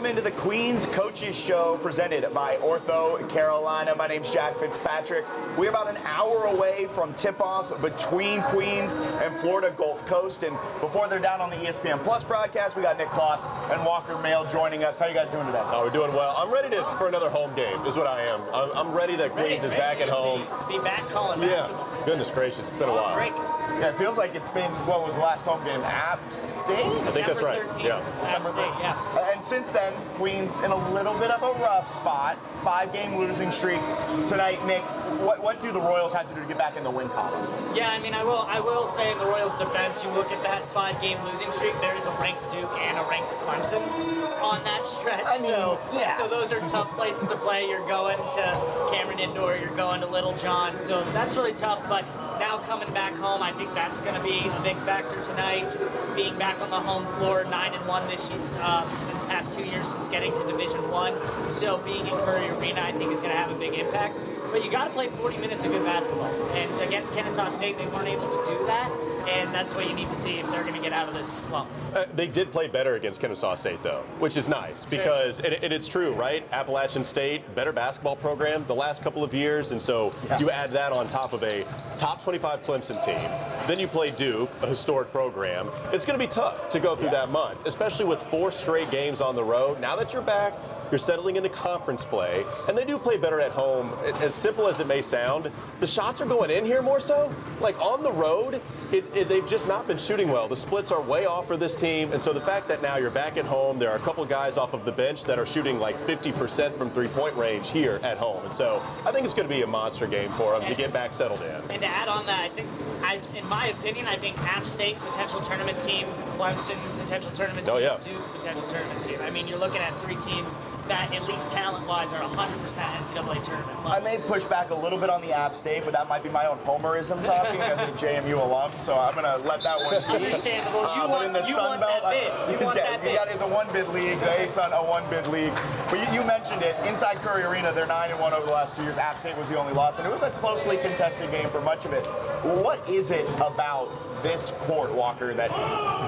Welcome into the Queens Coaches Show presented by OrthoCarolina. My name's Jack Fitzpatrick. We're about an hour away from tip-off between Queens and Florida Gulf Coast. And before they're down on the ESPN Plus broadcast, we got Nick Kloss and Walker Mail joining us. How are you guys doing today? Oh, we're doing well. I'm ready for another home game, is what I am. I'm ready that Queens is back at home. Be back calling basketball. Goodness gracious, it's been a while. Break. Yeah, it feels like it's been, what was the last home game? App State? I think that's right. 13th. Yeah. App State, yeah. And since then, Queens in a little bit of a rough spot. 5-game losing streak tonight. Nick, what do the Royals have to do to get back in the win column? Yeah, I mean, I will say in the Royals' defense, you look at that 5-game losing streak, there is a ranked Duke and a ranked Clemson on that stretch. I mean, so those are tough places to play. You're going to Cameron Indoor, you're going to Little John, so that's really tough. But now coming back home, I think that's going to be a big factor tonight. Just being back on the home floor, 9-1 this year, in the past 2 years since getting to Division I. So being in Curry Arena, I think, is going to have a big impact. But you got to play 40 minutes of good basketball. And against Kennesaw State, they weren't able to do that. And that's what you need to see if they're going to get out of this slump. They did play better against Kennesaw State, though, which is nice because it's true, right? Appalachian State, better basketball program the last couple of years. And so you add that on top of a top 25 Clemson team. Then you play Duke, a historic program. It's going to be tough to go through that month, especially with 4 straight games on the road. Now that you're back, you're settling into conference play, and they do play better at home. As simple as it may sound, the shots are going in here more so. Like on the road, they've just not been shooting well. The splits are way off for this team, and so the fact that now you're back at home, there are a couple guys off of the bench that are shooting like 50% from three-point range here at home. And so I think it's going to be a monster game for them to get back settled in. And to add on that, in my opinion, I think App State, potential tournament team, Clemson, potential tournament team, Duke, potential tournament team. I mean, you're looking at 3 teams that, at least talent-wise, are 100% NCAA tournament level. I may push back a little bit on the App State, but that might be my own homerism talking as a JMU alum, so I'm going to let that one be. Understandable. You want that bid. You want that bid. It's a 1-bid league. The ASUN, a 1-bid league. But you mentioned it. Inside Curry Arena, they're 9-1 over the last 2 years. App State was the only loss, and it was a closely contested game for much of it. What is it about this court, Walker, that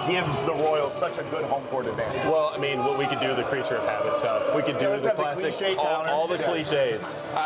gives the Royals such a good home court advantage? Well, I mean, what we could do the creature of habit stuff. We could do the classic, all the cliches.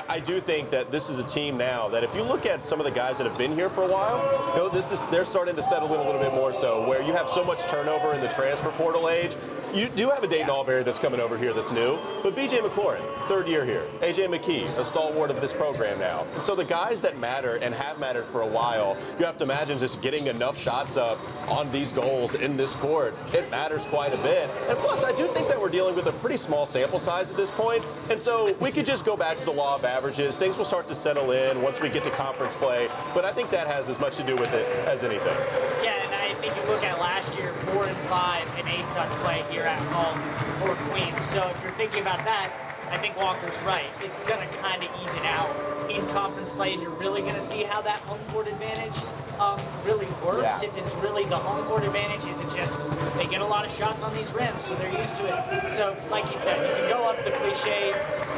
I do think that this is a team now that if you look at some of the guys that have been here for a while, they're starting to settle in a little bit more so, where you have so much turnover in the transfer portal age. You do have a Dayton Albury that's coming over here that's new, but B.J. McLaurin, 3rd year here. A.J. McKee, a stalwart of this program now. And so the guys that matter and have mattered for a while, you have to imagine just getting enough shots up on these goals in this court. It matters quite a bit. And plus, I do think that we're dealing with a pretty small sample size at this point. And so we could just go back to the law of averages. Things will start to settle in once we get to conference play. But I think that has as much to do with it as anything. Yeah, and I think you look at last year, 4-5 in ASUN play here at home for Queens. So if you're thinking about that, I think Walker's right. It's going to kind of even out in conference play, and you're really going to see how that home court advantage really works. Yeah. If it's really the home court advantage, is it just they get a lot of shots on these rims, so they're used to it. So like you said, you can go up the cliche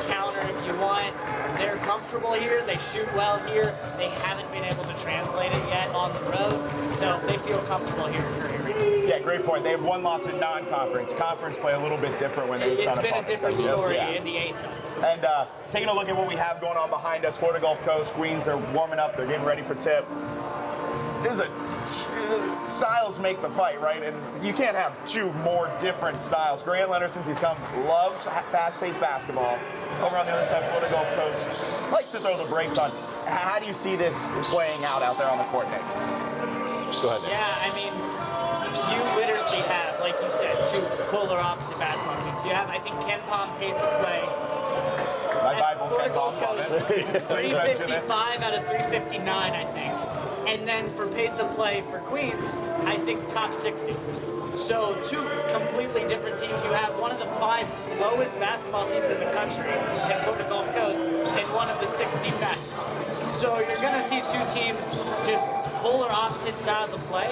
counter if you want. They're comfortable here. They shoot well here. They haven't been able to translate it yet on the road, so they feel comfortable here in Curry Arena. Yeah, great point. They have 1 loss in non-conference. Conference play a little bit different when they It's been a different story in the ASUN. And taking a look at what we have going on behind us, Florida Gulf Coast, Queens, they're warming up. They're getting ready for tip. Styles make the fight, right? And you can't have 2 more different styles. Grant Leonard, since he's come, loves fast-paced basketball. Over on the other side, Florida Gulf Coast likes to throw the brakes on. How do you see this playing out there on the court, Nick? Go ahead, Nick. Yeah, I mean, you literally have, like you said, 2 polar opposite basketball teams. You have, I think, Ken Pom pace of play. My Bible, Florida Ken Pom. Gulf Coast, 355 out of 359, I think. And then for pace of play for Queens, I think top 60. So 2 completely different teams. You have one of the 5 slowest basketball teams in the country in Florida Gulf Coast and one of the 60 fastest. So you're going to see 2 teams just polar opposite styles of play,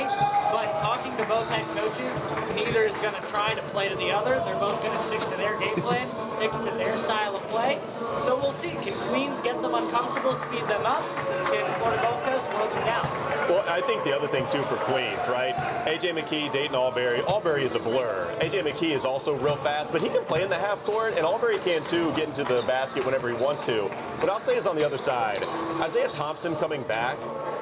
but talking to both head coaches, neither is going to try to play to the other. They're both going to stick to their game plan, stick to their style of play. So we'll see. Can Queens get them uncomfortable, speed them up? Can Florida Gulf Coast slow them down? Well, I think the other thing, too, for Queens, right? A.J. McKee, Dayton Albury. Albury is a blur. A.J. McKee is also real fast, but he can play in the half court, and Albury can, too, get into the basket whenever he wants to. What I'll say is on the other side, Isaiah Thompson coming back,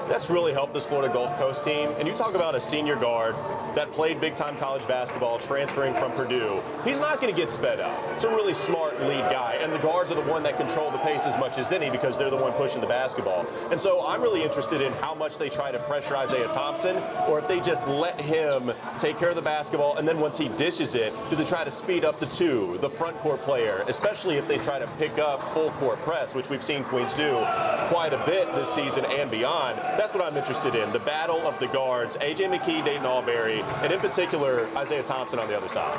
that's really helped this Florida Gulf Coast team. And you talk about a senior guard that played big-time college basketball, transferring from Purdue. He's not going to get sped up. It's a really smart lead guy, and the guards are the one that control the pace as much as any because they're the one pushing the basketball. And so I'm really interested in how much they try to pressure Isaiah Thompson, or if they just let him take care of the basketball, and then once he dishes it, do they try to speed up the front court player, especially if they try to pick up full court press, which we've seen Queens do quite a bit this season and beyond. That's what I'm interested in, the battle of the guards, A.J. McKee, Dayton Albury, and in particular, Isaiah Thompson on the other side.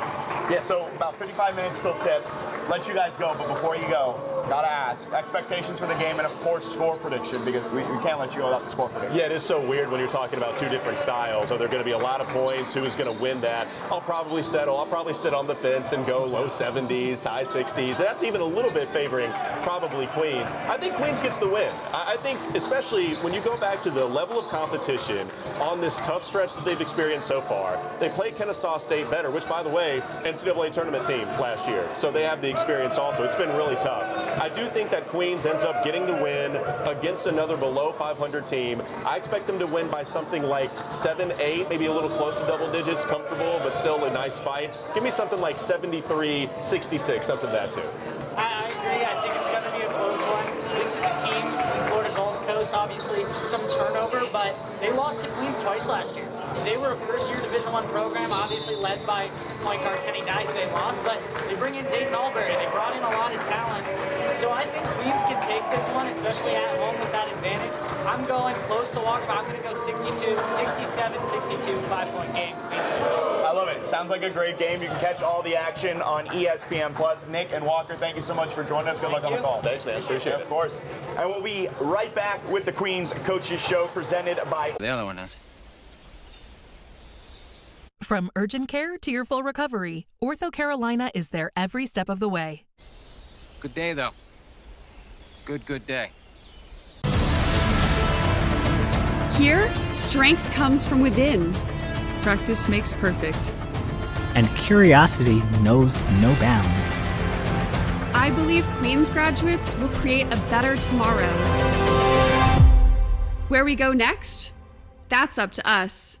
Yeah, so about 55 minutes till tip. Let you guys go, but before you go, gotta ask, expectations for the game and, of course, score prediction, because we can't let you go without the score prediction. Yeah, it is so weird when you're talking about two different styles. Are there going to be a lot of points? Who is going to win that? I'll probably settle. I'll probably sit on the fence and go low 70s, high 60s. That's even a little bit favoring probably Queens. I think Queens gets the win. I think, especially when you go back to the level of competition on this tough stretch that they've experienced so far. They played Kennesaw State better, which, by the way, NCAA tournament team last year. So they have the experience also. It's been really tough. I do think that Queens ends up getting the win against another below 500 team. I expect them to win by something like 7-8, maybe a little close to double digits, comfortable, but still a nice fight. Give me something like 73-66, something that too. I agree. I think it's going to be a close one. This is a team, Florida Gulf Coast, obviously some turnover, but they lost to Queens twice last year. They were a first-year Division I program, obviously led by point guard Kenny Knight, who they lost, but they bring in Dayton Albury. They brought in a lot of talent. So I think Queens can take this one, especially at home with that advantage. I'm going close to walk-up. I'm going to go 67-62, 5-point game. Queens wins. I love it. Sounds like a great game. You can catch all the action on ESPN+. Nick and Walker, thank you so much for joining us. Good luck on the call. Thanks, man. Appreciate it. Of course. And we'll be right back with the Queens Coaches Show presented by... The other one is. From urgent care to your full recovery, OrthoCarolina is there every step of the way. Good day, though. Good day. Here, strength comes from within. Practice makes perfect. And curiosity knows no bounds. I believe Queens graduates will create a better tomorrow. Where we go next? That's up to us.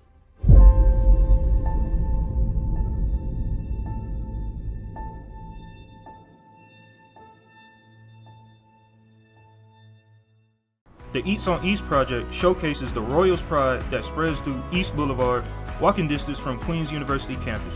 The Eats on East project showcases the Royals pride that spreads through East Boulevard, walking distance from Queens University campus.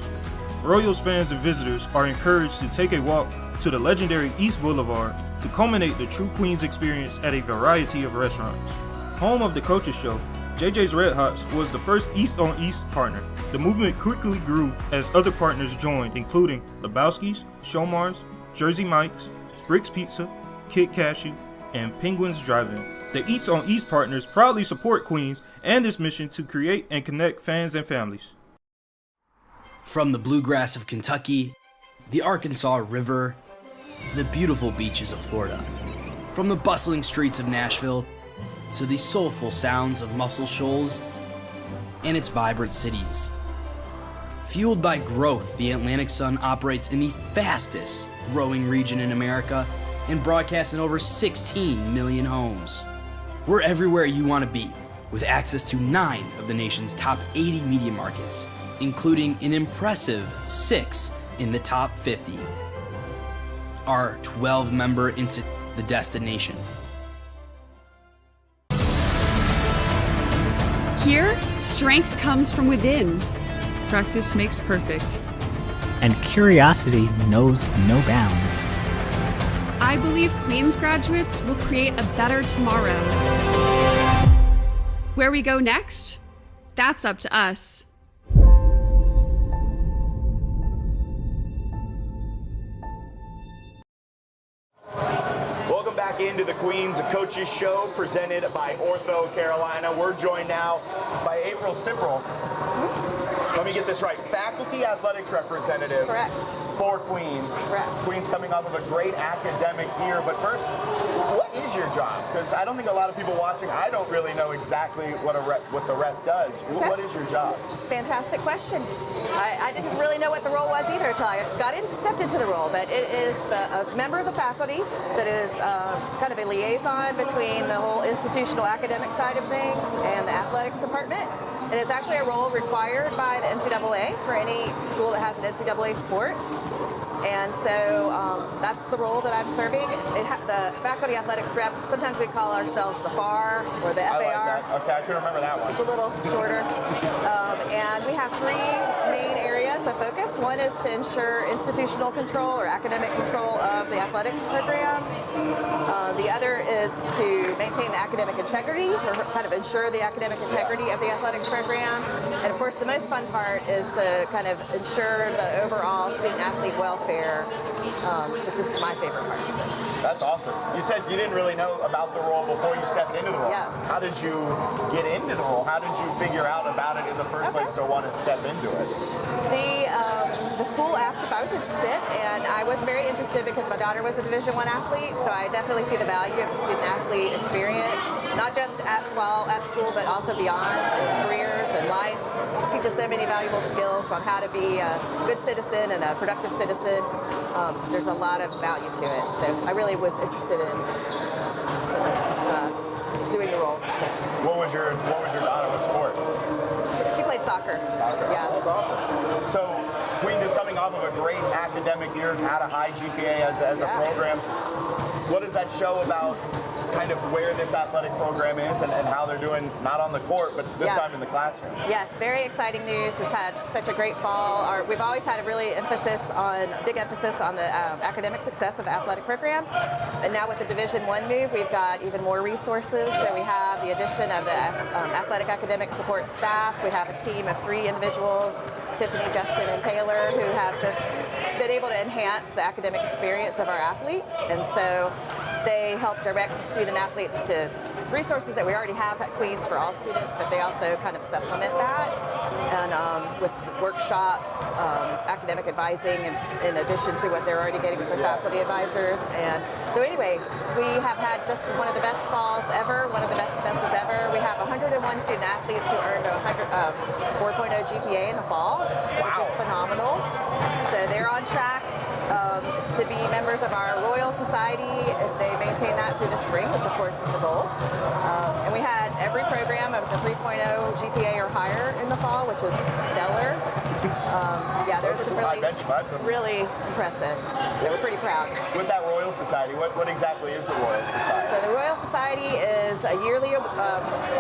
Royals fans and visitors are encouraged to take a walk to the legendary East Boulevard to culminate the true Queens experience at a variety of restaurants. Home of the Coaches Show, JJ's Red Hots was the first East on East partner. The movement quickly grew as other partners joined, including Lebowski's, Shomars, Jersey Mike's, Rick's Pizza, Kid Cashew, and Penguins Drive-In. The Eats on East partners proudly support Queens and its mission to create and connect fans and families. From the bluegrass of Kentucky, the Arkansas River, to the beautiful beaches of Florida. From the bustling streets of Nashville to the soulful sounds of Muscle Shoals and its vibrant cities. Fueled by growth, the Atlantic Sun operates in the fastest growing region in America and broadcasts in over 16 million homes. We're everywhere you want to be, with access to 9 of the nation's top 80 media markets, including an impressive 6 in the top 50. Our 12-member institute, The Destination. Here, strength comes from within. Practice makes perfect. And curiosity knows no bounds. I believe Queens graduates will create a better tomorrow. Where we go next? That's up to us. Welcome back into the Queens Coaches Show presented by OrthoCarolina. We're joined now by April Simprel. Let me get this right. Faculty athletics representative. Correct. For Queens. Correct. Queens coming off of a great academic year. But first, what is your job? Because I don't think a lot of people watching, I don't really know exactly what the rep does. Okay. What is your job? Fantastic question. I didn't really know what the role was either until I stepped into the role. But it is a member of the faculty that is kind of a liaison between the whole institutional academic side of things and the athletics department. And it's actually a role required by the NCAA for any school that has an NCAA sport. And so that's the role that I'm serving. The faculty athletics rep, sometimes we call ourselves the FAR or the FAR. I like that. Okay, I can remember that one. It's a little shorter. And we have three main areas of focus. One is to ensure institutional control or academic control of the athletics program. The other is to maintain the academic integrity, or kind of ensure the academic integrity of the athletics program. And of course, the most fun part is to kind of ensure the overall student-athlete welfare, which is my favorite part. That's awesome. You said you didn't really know about the role before you stepped into the role. Yeah. How did you get into the role? How did you figure out about it in the first place to want to step into it? The school asked if I was interested, and I was very interested because my daughter was a Division I athlete, so I definitely see the value of the student-athlete experience, not just while at school, but also beyond in careers and life. It teaches so many valuable skills on how to be a good citizen and a productive citizen. There's a lot of value to it, so I really was interested in doing the role. What was your daughter? What sport? She played soccer. Soccer. Yeah. That's awesome. So Queens is coming off of a great academic year, had a high GPA as a program. What does that show about kind of where this athletic program is and how they're doing, not on the court, but this time in the classroom? Yes, very exciting news. We've had such a great fall. We've always had a really big emphasis on the academic success of the athletic program. And now with the Division I move, we've got even more resources. So we have the addition of the athletic academic support staff. We have a team of 3 individuals, Tiffany, Justin, and Taylor, who have just been able to enhance the academic experience of our athletes. And so they help direct the student athletes to resources that we already have at Queens for all students, but they also kind of supplement that, and with workshops, academic advising, in addition to what they're already getting with their faculty advisors. And so anyway, we have had just one of the best falls ever, one of the best semesters ever. We have 101 student athletes who earned a 4.0 GPA in the fall, which is phenomenal. So they're on track to be members of our Royal Society if they maintain that through the spring, which of course is the goal. And we had every program of the 3.0 GPA or higher in the fall, which was stellar. Yeah, there's some really impressive. So we're pretty proud. With that Royal Society, what exactly is the Royal Society? So the Royal Society is a yearly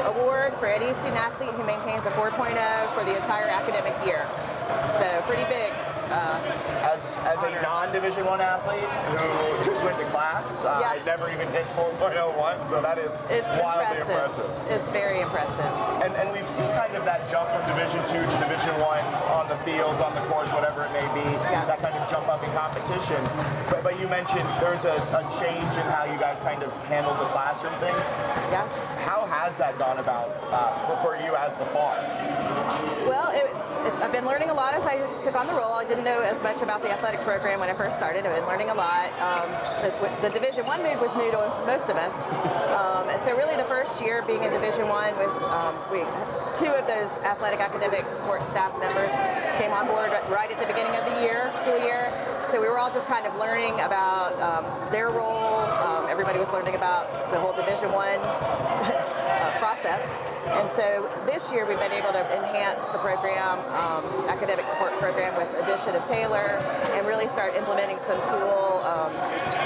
award for any student athlete who maintains a 4.0 for the entire academic year. So pretty big. As a non-Division I athlete who just went to class, I never even hit 4.01, so that is wildly impressive. It's very impressive. And we've seen kind of that jump from Division II to Division I on the fields, on the courts, whatever it may be, that kind of jump up in competition. But you mentioned there's a change in how you guys kind of handle the classroom thing. Yeah. How has that gone about for you as the FAR? Well, I've been learning a lot as I took on the role. I didn't know as much about the athletic program when I first started. I've been learning a lot. The Division I move was new to most of us. So really the first year being in Division I was, 2 of those athletic academic support staff members came on board right at the beginning of the school year. So we were all just kind of learning about their role. Everybody was learning about the whole Division I process. And so this year we've been able to enhance the program, academic support program, with addition of Taylor, and really start implementing some cool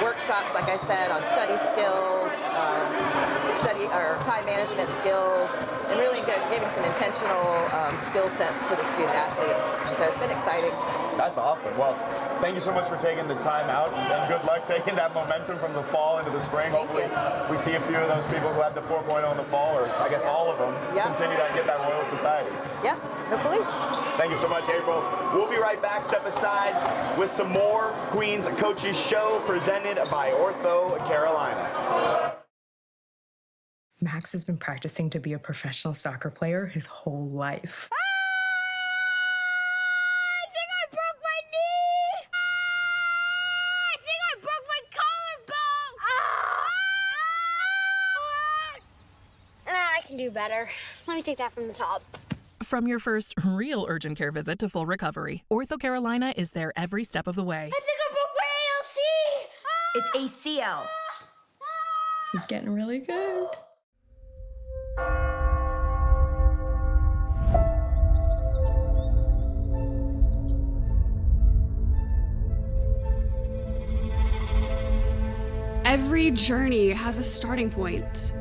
workshops, like I said, on study skills, time management skills, and really giving some intentional skill sets to the student athletes. So it's been exciting. That's awesome. Well, thank you so much for taking the time out, and good luck taking that momentum from the fall into the spring. Hopefully we see a few of those people who had the 4.0 in the fall, or I guess all of them, continue to get that Royal Society. Yes, hopefully. Thank you so much, April. We'll be right back. Step aside with some more Queens Coaches Show presented by OrthoCarolina. Max has been practicing to be a professional soccer player his whole life. I think I broke my knee! I think I broke my collarbone! I can do better. Let me take that from the top. From your first real urgent care visit to full recovery, OrthoCarolina is there every step of the way. I think I broke my ALC! It's ACL. He's getting really good. Every journey has a starting point.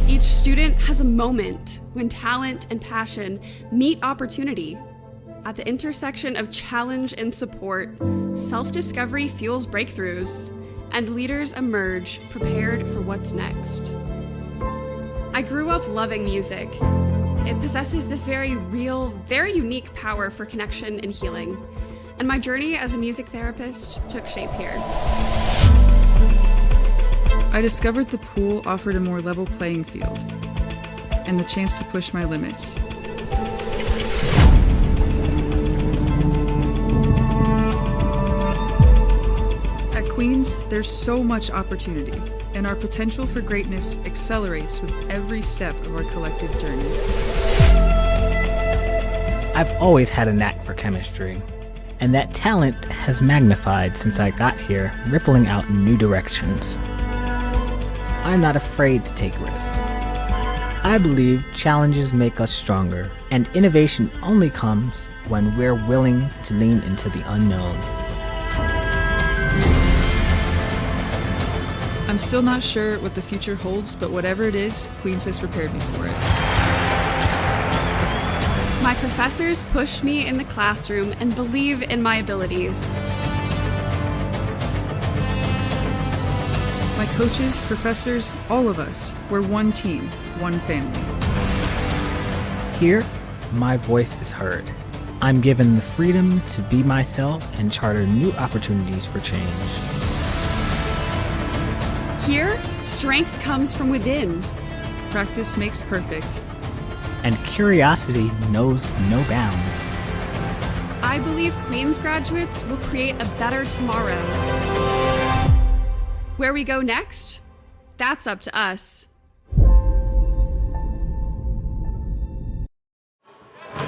Each student has a moment when talent and passion meet opportunity. At the intersection of challenge and support, self-discovery fuels breakthroughs, and leaders emerge prepared for what's next. I grew up loving music. It possesses this very real, very unique power for connection and healing. And my journey as a music therapist took shape here. I discovered the pool offered a more level playing field and the chance to push my limits. At Queens, there's so much opportunity, and our potential for greatness accelerates with every step of our collective journey. I've always had a knack for chemistry, and that talent has magnified since I got here, rippling out in new directions. I'm not afraid to take risks. I believe challenges make us stronger, and innovation only comes when we're willing to lean into the unknown. I'm still not sure what the future holds, but whatever it is, Queens has prepared me for it. My professors push me in the classroom and believe in my abilities. My coaches, professors, all of us, we're one team, one family. Here, my voice is heard. I'm given the freedom to be myself and charter new opportunities for change. Here, strength comes from within. Practice makes perfect. And curiosity knows no bounds. I believe Queens graduates will create a better tomorrow. Where we go next? That's up to us.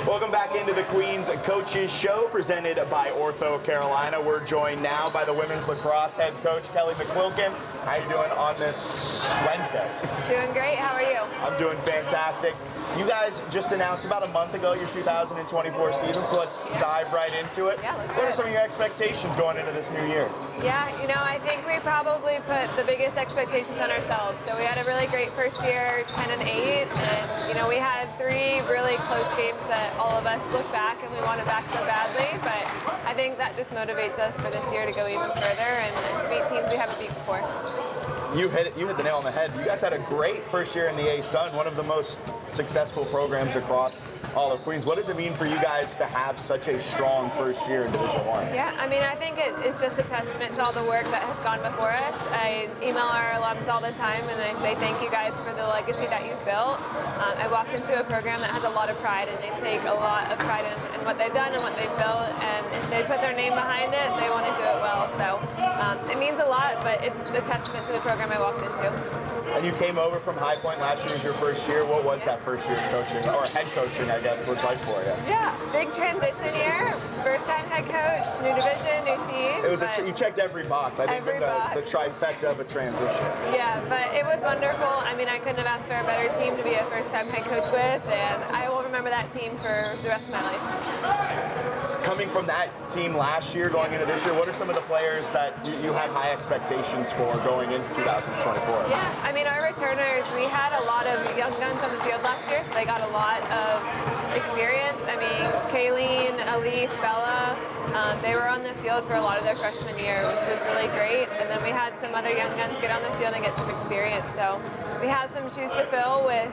Welcome back into the Queens Coaches Show presented by OrthoCarolina. We're joined now by the women's lacrosse head coach, Kelly McQuilkin. How are you doing on this Wednesday? Doing great. How are you? I'm doing fantastic. You guys just announced about a month ago your 2024 season, so let's dive right into it. Yeah, let's what are some of your expectations going into this new year? Yeah, I think we probably put the biggest expectations on ourselves. So we had a really great first year, 10-8, and we had 3 really close games that all of us look back and we want it back so badly. But I think that just motivates us for this year to go even further and to beat teams we haven't beat before. You hit the nail on the head. You guys had a great first year in the A-Sun, one of the most successful programs across all of Queens. What does it mean for you guys to have such a strong first year in Division I? Yeah, I think it's just a testament to all the work that has gone before us. I email our alums all the time and I say thank you guys for the legacy that you've built. I walked into a program that has a lot of pride and they take a lot of pride in what they've done and what they've built, and if they put their name behind it, they want to do it well. So it means a lot, but it's a testament to the program I walked into. And you came over from High Point last year as your first year. What was that first year of coaching, or head coaching, I guess, was like for you? Yeah, big transition year. First time head coach, new division, new team. It was you checked every box. I think the trifecta of a transition. Yeah, but it was wonderful. I couldn't have asked for a better team to be a first time head coach with, and I will remember that team for the rest of my life. Coming from that team last year, going into this year, what are some of the players that you have high expectations for going into 2024? Yeah, our returners, we had a lot of young guns on the field last year, so they got a lot of experience. Kayleen, Elise, Bella, they were on the field for a lot of their freshman year, which was really great. And then we had some other young guns get on the field and get some experience. So We have some shoes to fill with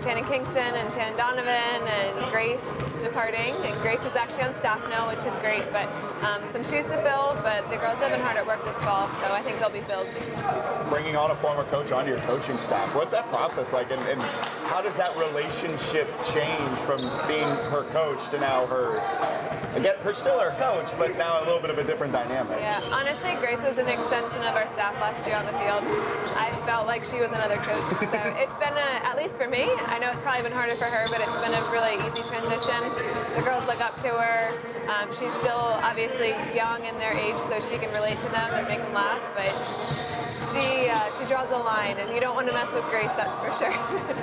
Shannon Kingston and Shannon Donovan and Grace departing. And Grace is actually on staff now, which is great. But some shoes to fill, but the girls have been hard at work this fall, so I think they'll be filled. Bringing on a former coach onto your coaching staff, what's that process like? And how does that relationship change from being her coach to now her, again, her still her coach, but now a little bit of a different dynamic? Yeah, honestly, Grace was an extension of our staff last year on the field. I felt like she was another coach. So it's been, at least for me, I know it's probably been harder for her, but it's been a really easy transition. The girls look up to her. She's still obviously young in their age, so she can relate to them and make them laugh, but she draws a line, and you don't want to mess with Grace, that's for sure.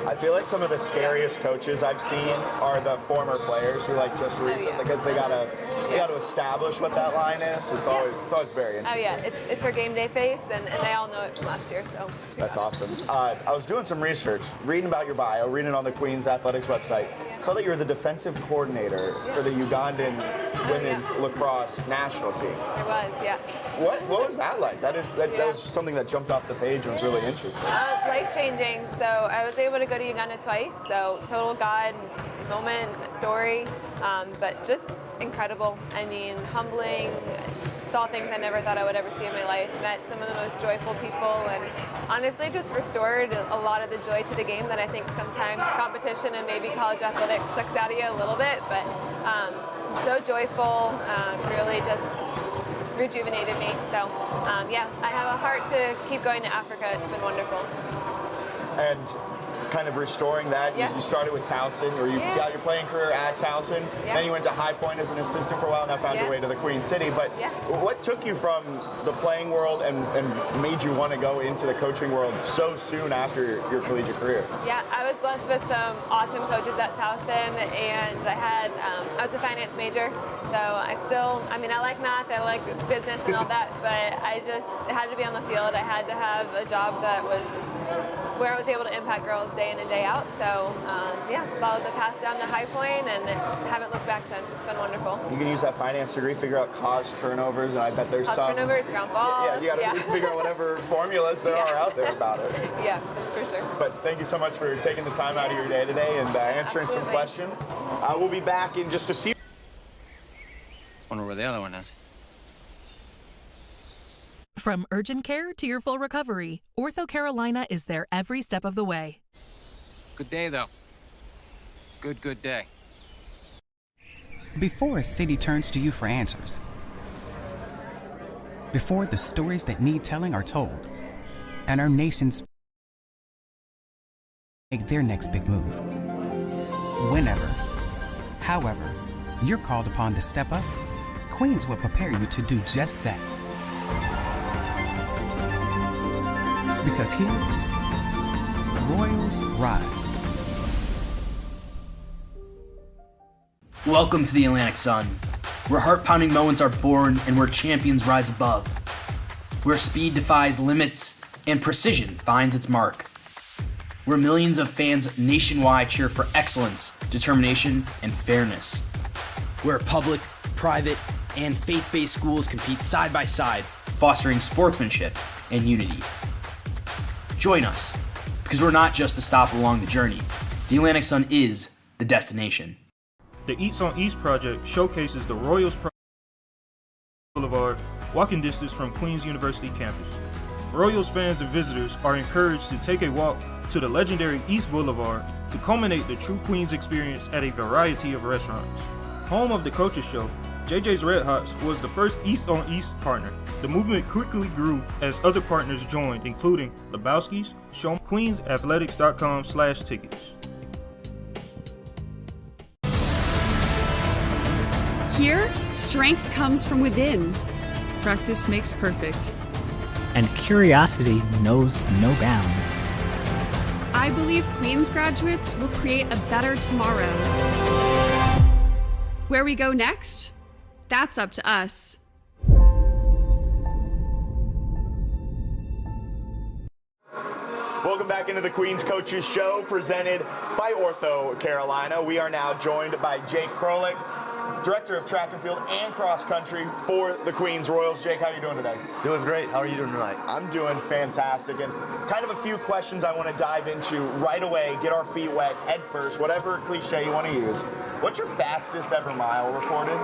I feel like some of the scariest coaches I've seen are the former players who like just recent, because they gotta establish what that line is. It's always very interesting. Oh yeah, it's her game day face, and they all know it from last year. So that's awesome. I was doing some research, reading about your bio, reading on the Queen's Athletics website. Saw that you were the defensive coordinator for the Ugandan women's lacrosse national team. It was, yeah. What was that like? That was something that jumped off the page and was really interesting. Life-changing. So I was able to go to Uganda twice. So total God moment, story, but just incredible. I mean, humbling. Saw things I never thought I would ever see in my life. Met some of the most joyful people, and honestly just restored a lot of the joy to the game that I think sometimes competition and maybe college athletics sucks out of you a little bit. But so joyful, really just rejuvenated me. So yeah, I have a heart to keep going to Africa. It's been wonderful. And kind of restoring that, you started with Towson, or you got your playing career at Towson, then you went to High Point as an assistant for a while, and now found your way to the Queen City. But what took you from the playing world and made you want to go into the coaching world so soon after your collegiate career? Yeah, I was blessed with some awesome coaches at Towson, and I was a finance major, so I like math, I like business and all that, but it had to be on the field. I had to have a job that was where I was able to impact girls day in and day out. So followed the path down to High Point, and haven't looked back since. It's been wonderful. You can use that finance degree, figure out cause turnovers, and I bet there's cause turnovers, ground balls. Yeah, you got to figure out whatever formulas there are out there about it. Yeah, that's for sure. But thank you so much for taking the time out of your day today and answering some questions. We'll be back in just a few. Wonder where the other one is. From urgent care to your full recovery, OrthoCarolina is there every step of the way. Good day, though. Good day. Before a city turns to you for answers, before the stories that need telling are told, and our nations make their next big move, whenever, however, you're called upon to step up, Queens will prepare you to do just that. Because here, Royals rise. Welcome to the Atlantic Sun, where heart-pounding moments are born and where champions rise above. Where speed defies limits and precision finds its mark. Where millions of fans nationwide cheer for excellence, determination, and fairness. Where public, private, and faith-based schools compete side by side, fostering sportsmanship and unity. Join us, because we're not just a stop along the journey. The Atlantic Sun is the destination. The Eats on East project showcases the Royals Boulevard, walking distance from Queen's University campus. Royals fans and visitors are encouraged to take a walk to the legendary East Boulevard to culminate the true Queens experience at a variety of restaurants. Home of the Coaches Show, JJ's Red Hots was the first East on East partner. The movement quickly grew as other partners joined, including Lebowski's, Show queensathletics.com/tickets. Here, strength comes from within. Practice makes perfect. And curiosity knows no bounds. I believe Queens graduates will create a better tomorrow. Where we go next? That's up to us. Welcome back into the Queens Coaches Show, presented by OrthoCarolina. We are now joined by Jake Krolik, Director of Track and Field and Cross Country for the Queens Royals. Jake, how are you doing today? Doing great. How are you doing tonight? I'm doing fantastic. And kind of a few questions I want to dive into right away, get our feet wet, head first, whatever cliche you want to use. What's your fastest ever mile recorded?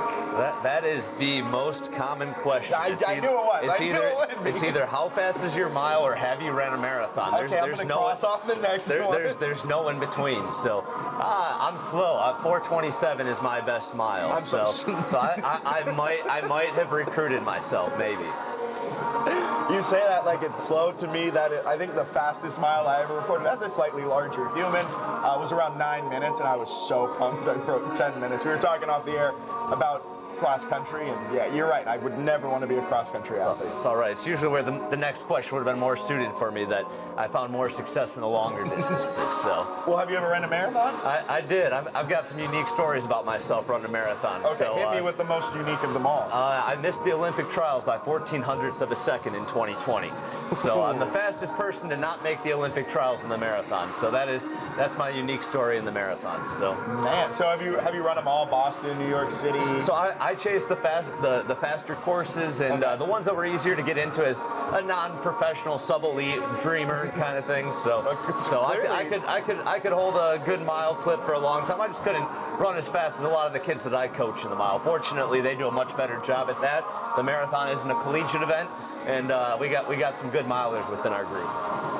That is the most common question. I knew it was. It's either how fast is your mile or have you ran a marathon. I'm going to cross off the next one. There's no in between. So I'm slow. 4:27 is my best mile. So I might have recruited myself, maybe. You say that like it's slow. To me, I think the fastest mile I ever recorded as a slightly larger human was around 9 minutes, and I was so pumped I broke 10 minutes. We were talking off the air about cross country, and yeah, you're right. I would never want to be a cross country athlete. It's all right. It's usually where the next question would have been more suited for me, that I found more success in the longer distances. So. Well, have you ever ran a marathon? I did. I've got some unique stories about myself running a marathon. Okay, so, hit me with the most unique of them all. I missed the Olympic trials by 0.14 of a second in 2020. So I'm the fastest person to not make the Olympic trials in the marathon. So that's my unique story in the marathon. So. Man, so have you run them all? Boston, New York City? So I chased the faster courses, and the ones that were easier to get into as a non-professional, sub-elite dreamer kind of thing. So I could hold a good mile clip for a long time. I just couldn't run as fast as a lot of the kids that I coach in the mile. Fortunately, they do a much better job at that. The marathon isn't a collegiate event, and we got some good milers within our group.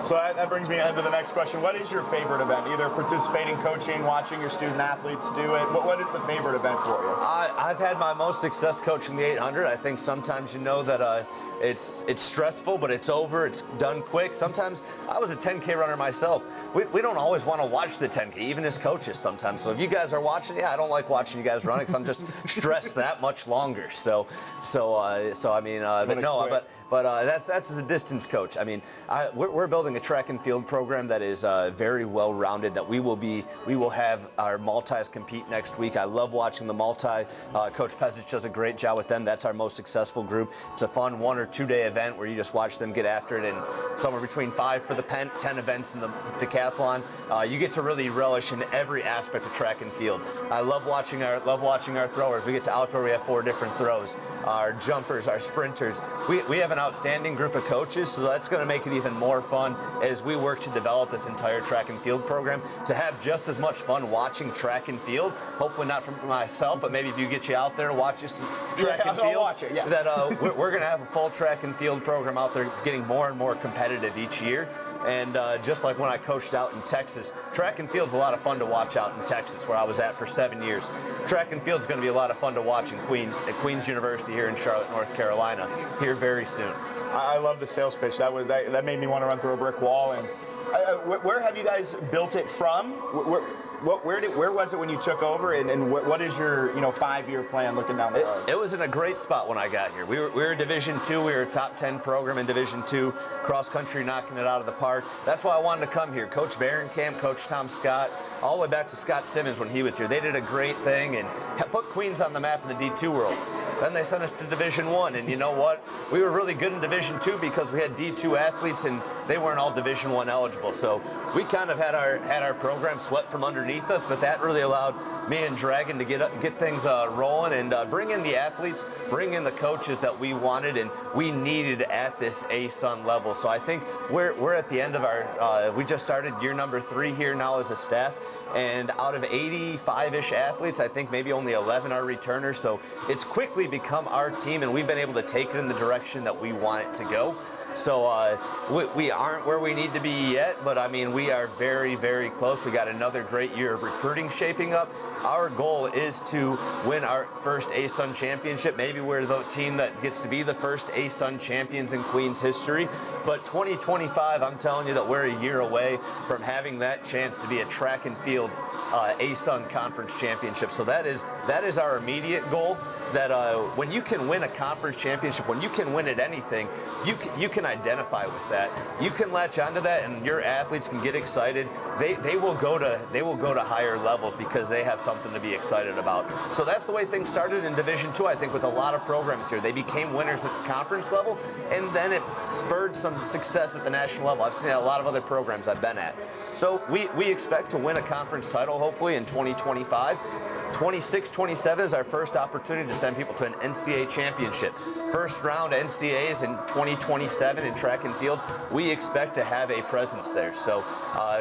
So that brings me into the next question. What is your favorite event? Either participating, coaching, watching your student athletes do it. What is the favorite event for you? I've had my most success coaching the 800. I think sometimes that it's stressful, but it's over. It's done quick. Sometimes I was a 10K runner myself. We don't always want to watch the 10K, even as coaches sometimes. So if you guys are watching, I don't like watching you guys run because I'm just stressed that much longer. That's as a distance coach. I mean, we're building a track and field program that is very well-rounded. That we will have our multis compete next week. I love watching the multi. Coach Pesic does a great job with them. That's our most successful group. It's a fun 1 or 2 day event where you just watch them get after it, and somewhere between 5 for the 10 events in the decathlon. You get to really relish in every aspect of track and field. I love watching our throwers. We get to outdoor. We have 4 different throws. Our jumpers, our sprinters. We have an outstanding group of coaches, so that's going to make it even more fun as we work to develop this entire track and field program to have just as much fun watching track and field. Hopefully not from myself, but maybe if you get you out there, watch some track and field. I'll watch it, yeah. That we're going to have a full track and field program out there, getting more and more competitive each year. And just like when I coached out in Texas, track and field's a lot of fun to watch out in Texas, where I was at for 7 years. Track and field's going to be a lot of fun to watch in Queens, at Queens University here in Charlotte, North Carolina, here very soon. I love the sales pitch. That made me want to run through a brick wall. And where have you guys built it from? Where was it when you took over, and what is your 5-year plan looking down the road? It was in a great spot when I got here. We were Division II. We were a top 10 program in Division II, cross country, knocking it out of the park. That's why I wanted to come here. Coach Barenkamp, Coach Tom Scott, all the way back to Scott Simmons when he was here. They did a great thing and put Queens on the map in the D2 world. Then they sent us to Division I, and you know what? We were really good in Division II because we had D2 athletes, and they weren't all Division I eligible. So we kind of had our program swept from underneath us, but that really allowed me and Dragon to get things rolling and bring in the athletes, bring in the coaches that we wanted and we needed at this ASUN level. So I think we're at the end of our. We just started year number 3 here now as a staff. And out of 85-ish athletes, I think maybe only 11 are returners. So it's quickly become our team, and we've been able to take it in the direction that we want it to go. So we aren't where we need to be yet, but I mean, we are very, very close. We got another great year of recruiting shaping up. Our goal is to win our first ASUN championship. Maybe we're the team that gets to be the first ASUN champions in Queens history. But 2025, I'm telling you that we're a year away from having that chance to be a track and field ASUN conference championship. So that is our immediate goal. That when you can win a conference championship, when you can win at anything, you can identify with that. You can latch onto that, and your athletes can get excited. They will go to higher levels because they have something to be excited about. So that's the way things started in Division II. I think with a lot of programs here, they became winners at the conference level, and then it spurred some success at the national level. I've seen a lot of other programs I've been at. So we expect to win a conference title hopefully in 2025. 26-27 is our first opportunity to send people to an NCAA championship. First round NCAAs in 2027 in track and field. We expect to have a presence there. So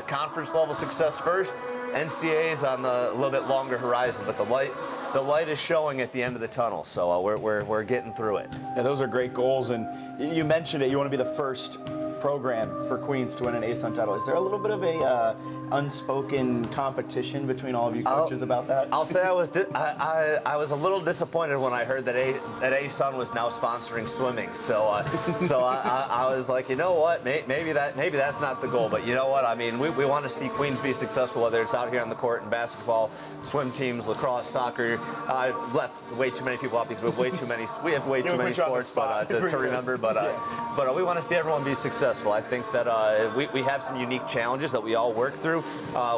conference level success first, NCAAs on the little bit longer horizon, but the light is showing at the end of the tunnel. So we're getting through it. Yeah, those are great goals, and you mentioned it. You want to be the first program for Queens to win an ASUN title. Is there a little bit of a unspoken competition between all of you coaches about that? I'll say I was a little disappointed when I heard that ASUN was now sponsoring swimming. So I was like, you know what, maybe that's not the goal. But you know what, I mean, we want to see Queens be successful, whether it's out here on the court in basketball, swim teams, lacrosse, soccer. I've left way too many people out because we have way too many sports to remember. But we want to see everyone be successful. I think that we have some unique challenges that we all work through.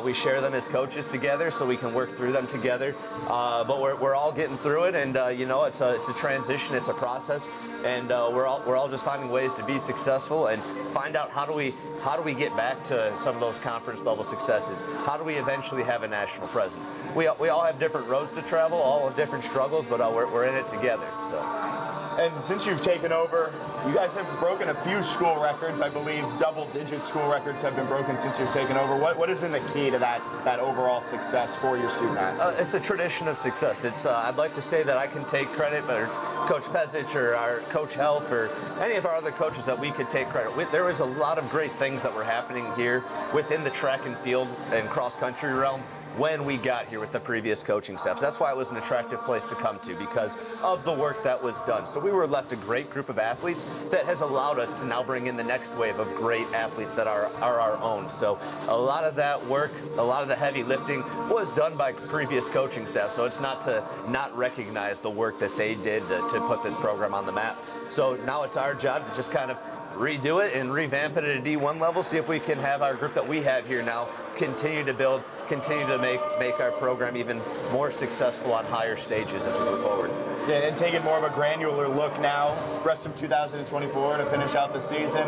We share them as coaches together so we can work through them together. But we're all getting through it, and you know, it's a transition, it's a process, and we're all just finding ways to be successful and find out how do we get back to some of those conference level successes? How do we eventually have a national presence? We all have different roads to travel, all have different struggles, but we're in it together. So. And since you've taken over, you guys have broken a few school records. I believe double-digit school records have been broken since you've taken over. What has been the key to that overall success for your student athletes? It's a tradition of success. I'd like to say that I can take credit, or Coach Pezic or our Coach Health or any of our other coaches that we could take credit. There was a lot of great things that were happening here within the track and field and cross-country realm when we got here with the previous coaching staff. So that's why it was an attractive place to come to, because of the work that was done. So we were left a great group of athletes that has allowed us to now bring in the next wave of great athletes that are our own. So a lot of that work, a lot of the heavy lifting was done by previous coaching staff. So it's not to not recognize the work that they did to put this program on the map. So now it's our job to just kind of redo it and revamp it at a D1 level, see if we can have our group that we have here now continue to build, continue to make our program even more successful on higher stages as we move forward. Yeah, and taking more of a granular look now, rest of 2024 to finish out the season.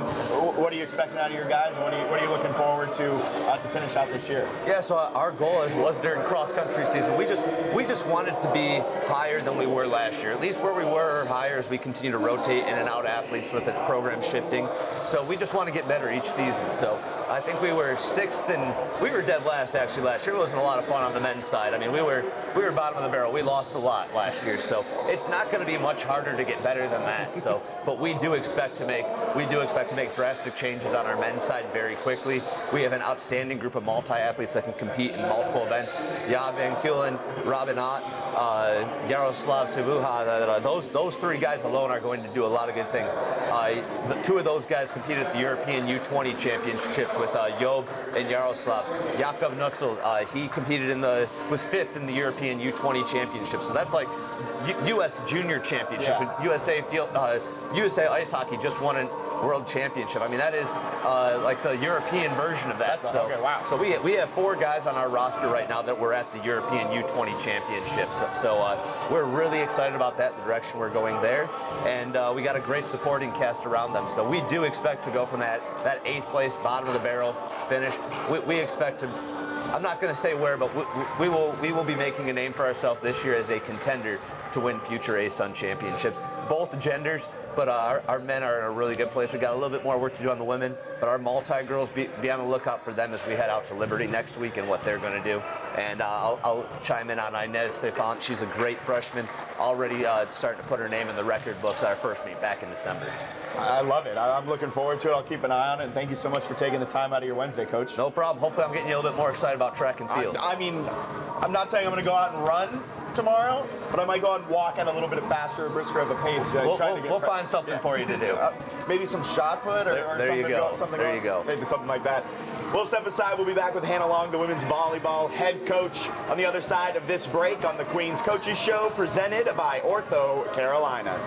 What are you expecting out of your guys, and what are you looking forward to finish out this year? Yeah, so our goal was during cross-country season, we just wanted to be higher than we were last year, at least where we were or higher as we continue to rotate in and out athletes with the program shifting. So we just want to get better each season. So I think we were 6th, and we were dead last actually last year. It wasn't a lot of fun on the men's side. I mean, we were bottom of the barrel. We lost a lot last year, so it's not going to be much harder to get better than that. So, but we do expect to make drastic changes on our men's side very quickly. We have an outstanding group of multi-athletes that can compete in multiple events. Jan Van Kulen, Robin Ott, Yaroslav Sivuha, those three guys alone are going to do a lot of good things. Two of those guys competed at the European U20 championships with Job and Yaroslav. Jakub Nutzel, he competed was 5th in the European U20 championship. So that's like U.S. Junior championships. Yeah. USA Ice Hockey just won a World Championship. I mean, that is like the European version of that. Okay, wow. So we have 4 guys on our roster right now that were at the European U20 Championships. So we're really excited about that, the direction we're going there. And we got a great supporting cast around them. So we do expect to go from that 8th place, bottom of the barrel finish. We expect to, I'm not going to say where, but we will be making a name for ourselves this year as a contender to win future ASUN championships, both genders. But our men are in a really good place. We got a little bit more work to do on the women, but our multi-girls, be on the lookout for them as we head out to Liberty next week and what they're going to do. And I'll chime in on Inez Stefan. She's a great freshman, already starting to put her name in the record books. Our first meet back in December. I love it. I'm looking forward to it. I'll keep an eye on it. And thank you so much for taking the time out of your Wednesday, Coach. No problem. Hopefully I'm getting you a little bit more excited about track and field. I mean, I'm not saying I'm going to go out and run tomorrow, but I might go out and walk at a little bit faster, brisker of a pace. We'll find something for you to do. Maybe some shot put or there something. You go. There you go. Maybe something like that. We'll step aside. We'll be back with Hannah Long, the women's volleyball head coach, on the other side of this break on the Queen's Coaches Show, presented by OrthoCarolina.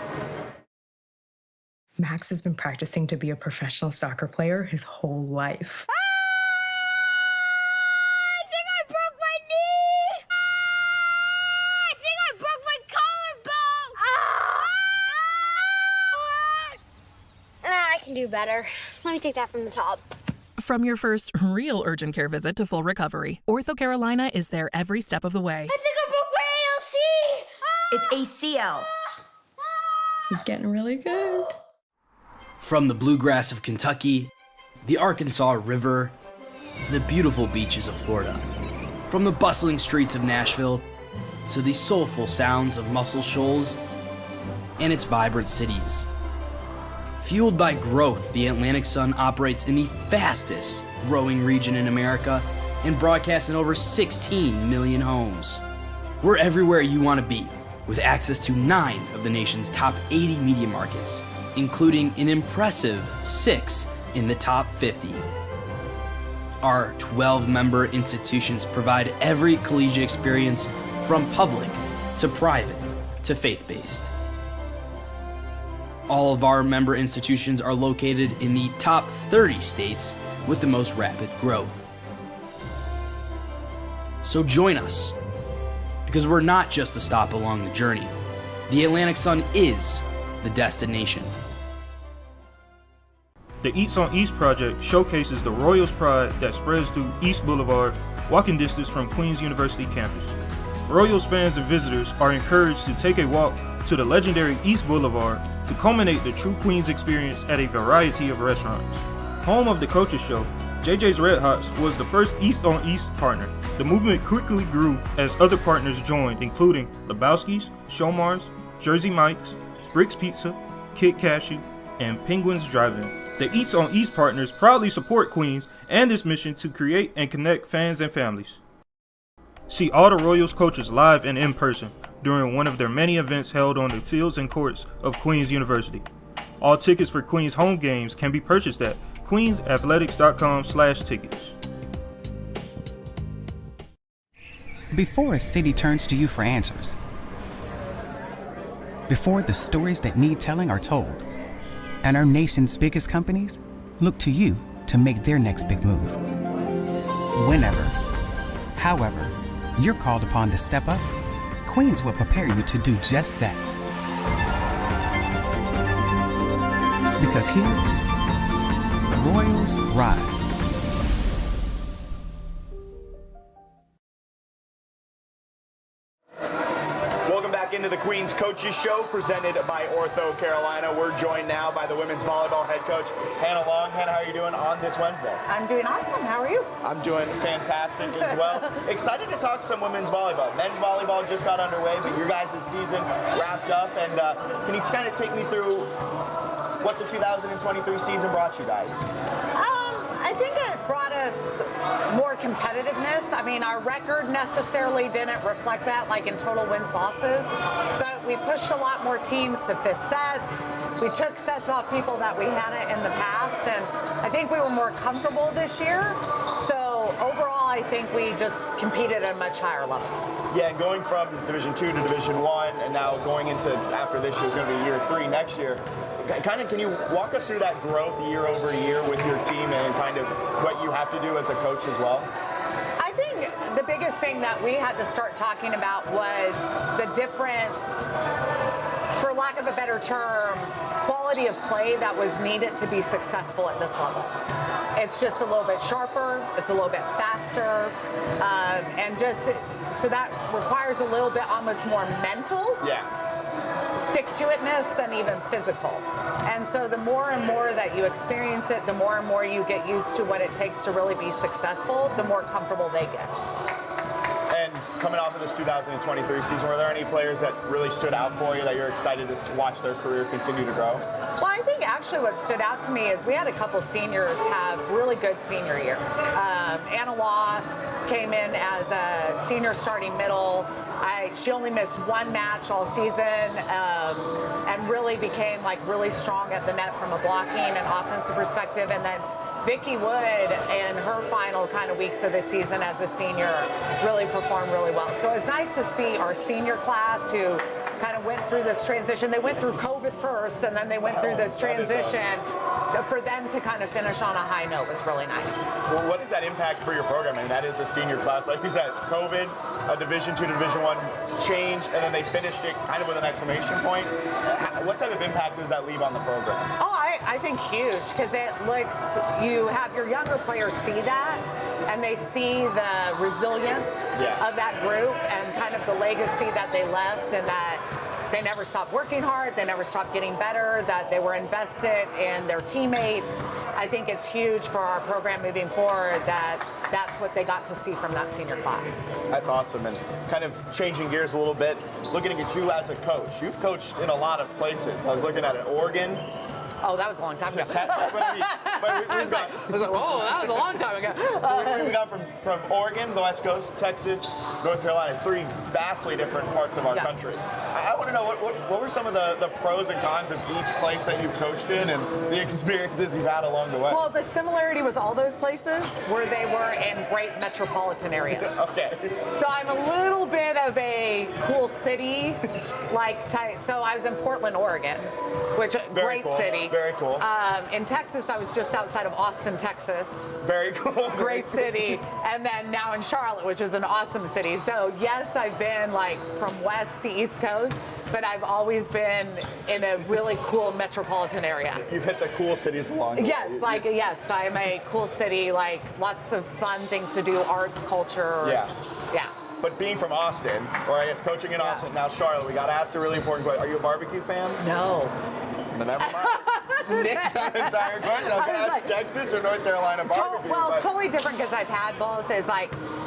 Max has been practicing to be a professional soccer player his whole life. I can do better. Let me take that from the top. From your first real urgent care visit to full recovery, OrthoCarolina is there every step of the way. I think I broke my ALC! It's ACL. He's getting really good. From the bluegrass of Kentucky, the Arkansas River, to the beautiful beaches of Florida. From the bustling streets of Nashville to the soulful sounds of Muscle Shoals and its vibrant cities. Fueled by growth, the Atlantic Sun operates in the fastest growing region in America and broadcasts in over 16 million homes. We're everywhere you want to be, with access to 9 of the nation's top 80 media markets, including an impressive 6 in the top 50. Our 12-member institutions provide every collegiate experience from public to private to faith-based. All of our member institutions are located in the top 30 states with the most rapid growth. So join us, because we're not just a stop along the journey. The Atlantic Sun is the destination. The Eats on East project showcases the Royals pride that spreads through East Boulevard, walking distance from Queens University campus. Royals fans and visitors are encouraged to take a walk to the legendary East Boulevard to culminate the true Queens experience at a variety of restaurants. Home of the Coaches Show, JJ's Red Hots was the first East on East partner. The movement quickly grew as other partners joined, including Lebowski's, Showmars, Jersey Mike's, Brick's Pizza, Kid Cashew, and Penguins Drive-In. The Eats on East partners proudly support Queens and its mission to create and connect fans and families. See all the Royals coaches live and in person during one of their many events held on the fields and courts of Queens University. All tickets for Queens home games can be purchased at queensathletics.com/tickets. Before a city turns to you for answers, before the stories that need telling are told, and our nation's biggest companies look to you to make their next big move. Whenever, however, you're called upon to step up, Queens will prepare you to do just that. Because here, Royals rise. Into the Queens Coaches Show presented by OrthoCarolina. We're joined now by the women's volleyball head coach, Hannah Long. Hannah, how are you doing on this Wednesday? I'm doing awesome. How are you? I'm doing fantastic as well. Excited to talk some women's volleyball. Men's volleyball just got underway, but your guys' season wrapped up. And can you kind of take me through what the 2023 season brought you guys? I think it brought us more competitiveness. I mean, our record necessarily didn't reflect that, like in total wins, losses, but we pushed a lot more teams to 5th sets. We took sets off people that we hadn't in the past, and I think we were more comfortable this year. So overall, I think we just competed at a much higher level. Yeah, and going from Division 2 to Division 1, and now going into, after this year, is going to be year 3 next year. Can you walk us through that growth year over year with your team and kind of what you have to do as a coach as well? I think the biggest thing that we had to start talking about was the different, for lack of a better term, quality of play that was needed to be successful at this level. It's just a little bit sharper, it's a little bit faster, and just, so that requires a little bit almost more mental. Yeah. Stick-to-itness than even physical. And so the more and more that you experience it, the more and more you get used to what it takes to really be successful, the more comfortable they get. And coming off of this 2023 season, were there any players that really stood out for you that you're excited to watch their career continue to grow? Well, I think actually what stood out to me is we had a couple seniors have really good senior years. Anna Law came in as a senior starting middle. She only missed 1 match all season and really became like really strong at the net from a blocking and offensive perspective. And then Vicky Wood in her final kind of weeks of the season as a senior really performed really well. So it's nice to see our senior class who kind of went through this transition. They went through COVID first, and then they went through this transition. For them to kind of finish on a high note was really nice. Well, what does that impact for your program? And that is a senior class. Like you said, COVID, a Division 2 to Division 1 change, and then they finished it kind of with an exclamation point. What type of impact does that leave on the program? Oh, I think huge, because it looks, you have your younger players see that, and they see the resilience of that group and kind of the legacy that they left, and that they never stopped working hard, they never stopped getting better, that they were invested in their teammates. I think it's huge for our program moving forward that that's what they got to see from that senior class. That's awesome. And kind of changing gears a little bit, looking at you as a coach. You've coached in a lot of places. I was looking at it, Oregon. Oh, that was a long time ago. I was like, whoa, that was a long time ago. We've got from Oregon, the West Coast, Texas, North Carolina, 3 vastly different parts of our country. I want to know what were some of the pros and cons of each place that you've coached in and the experiences you've had along the way? Well, the similarity with all those places were they were in great metropolitan areas. Okay. So I'm a little bit of a cool city type. So I was in Portland, Oregon, which great city. Very cool. In Texas, I was just outside of Austin, Texas. Very cool. Great city. And then now in Charlotte, which is an awesome city. So yes, I've been from west to east coast, but I've always been in a really cool metropolitan area. You've hit the cool cities along the way. Yes, I'm a cool city, lots of fun things to do, arts, culture. Yeah. But being from Austin, or I guess coaching in Austin, now Charlotte, we got asked a really important question. Are you a barbecue fan? No. Then never mind. Nick's that entire question. I was going to ask Texas or North Carolina barbecue. Totally different, because I've had both. Is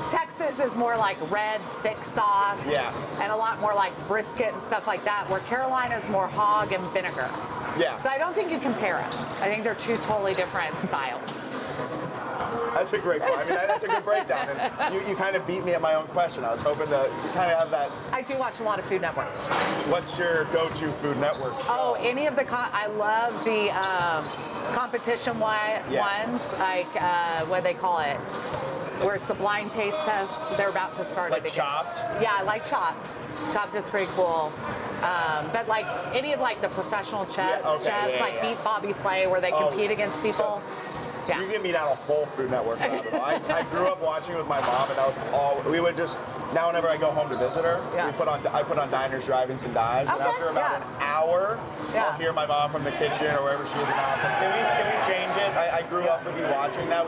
Texas is more red, thick sauce. Yeah. And a lot more brisket and stuff like that, where Carolina's more hog and vinegar. Yeah. So I don't think you compare them. I think they're 2 totally different styles. That's a great point. I mean, that's a good breakdown. And you kind of beat me at my own question. I was hoping to kind of have that. I do watch a lot of Food Network. What's your go-to Food Network show? Oh, any of the, I love the competition ones, what do they call it? Where it's the blind taste test. They're about to start it again. Chopped? Yeah, I like Chopped. Chopped is pretty cool. But any of the professional chefs, Beat Bobby Flay, where they compete against people. Yeah. You give me now a whole Food Network rabbit hole. I grew up watching with my mom, and that was all. We would just now whenever I go home to visit her, I put on Diners, Drive-ins, and Dives, and after about an hour, I'll hear my mom from the kitchen or wherever she is in the house. Like, can we change it? I grew up with you watching that.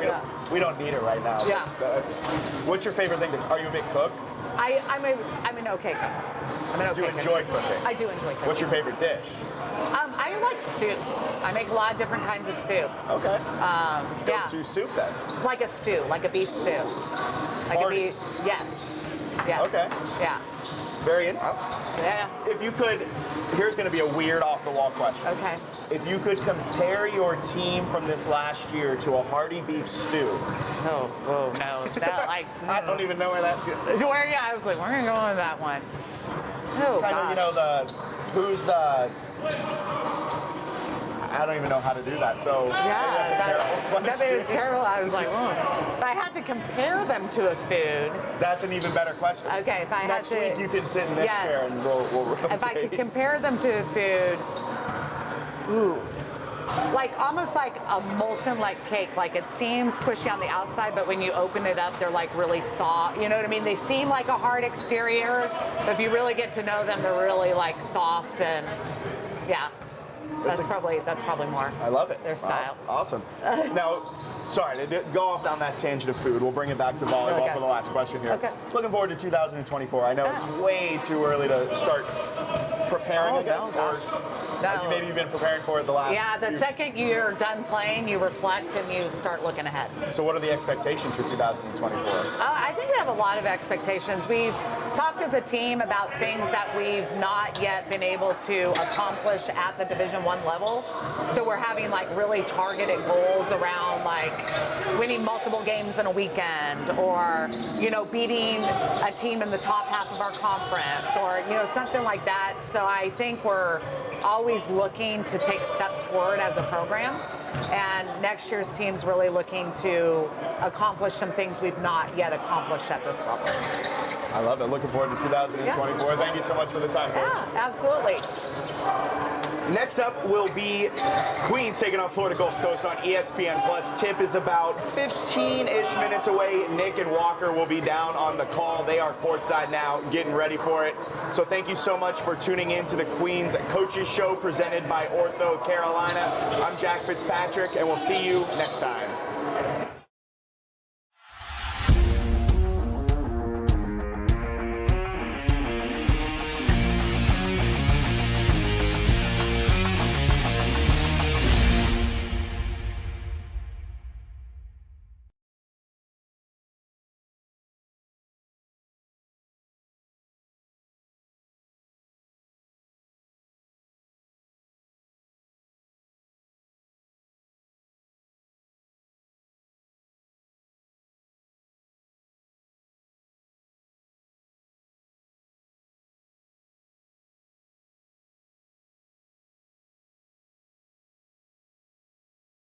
We don't need it right now. Yeah. What's your favorite thing? Are you a big cook? I'm an okay cook. Do you enjoy cooking? I do enjoy cooking. What's your favorite dish? I like soups. I make a lot of different kinds of soups. Okay. Go-to soup then? Like a stew, like a beef stew. Yes. Okay. Yeah. Very interesting. Yeah. If you could, here's going to be a weird off-the-wall question. Okay. If you could compare your team from this last year to a hearty beef stew. Oh no. That I don't even know where that goes. I was like, we're going to go on that one. Oh, kind of, who's the... I don't even know how to do that. So that was terrible. I was like, If I had to compare them to a food. That's an even better question. Okay, if I had Next week you can sit in this chair and we'll rotate. If I could compare them to a food, almost like a molten cake. It seems squishy on the outside, but when you open it up, they're really soft. You know what I mean? They seem like a hard exterior, but if you really get to know them, they're really soft and That's probably more. I love it. Their style. Awesome. Now, sorry to go off down that tangent of food. We'll bring it back to volleyball for the last question here. Okay. Looking forward to 2024. I know it's way too early to start preparing, I guess. Or maybe you've been preparing for it the last. Yeah, the second you're done playing, you reflect and you start looking ahead. So what are the expectations for 2024? I think we have a lot of expectations. We've talked as a team about things that we've not yet been able to accomplish at the Division I level. So we're having really targeted goals around winning multiple games in a weekend, or beating a team in the top half of our conference, or something like that. So I think we're always looking to take steps forward as a program. And next year's team's really looking to accomplish some things we've not yet accomplished at this level. I love it. Looking forward to 2024. Thank you so much for the time, Coach. Yeah, absolutely. Next up will be Queens taking on Florida Gulf Coast on ESPN+. Tip is about 15-ish minutes away. Nick and Walker will be down on the call. They are courtside now, getting ready for it. So thank you so much for tuning in to the Queens Coaches Show presented by OrthoCarolina. I'm Jack Fitzpatrick, and we'll see you next time.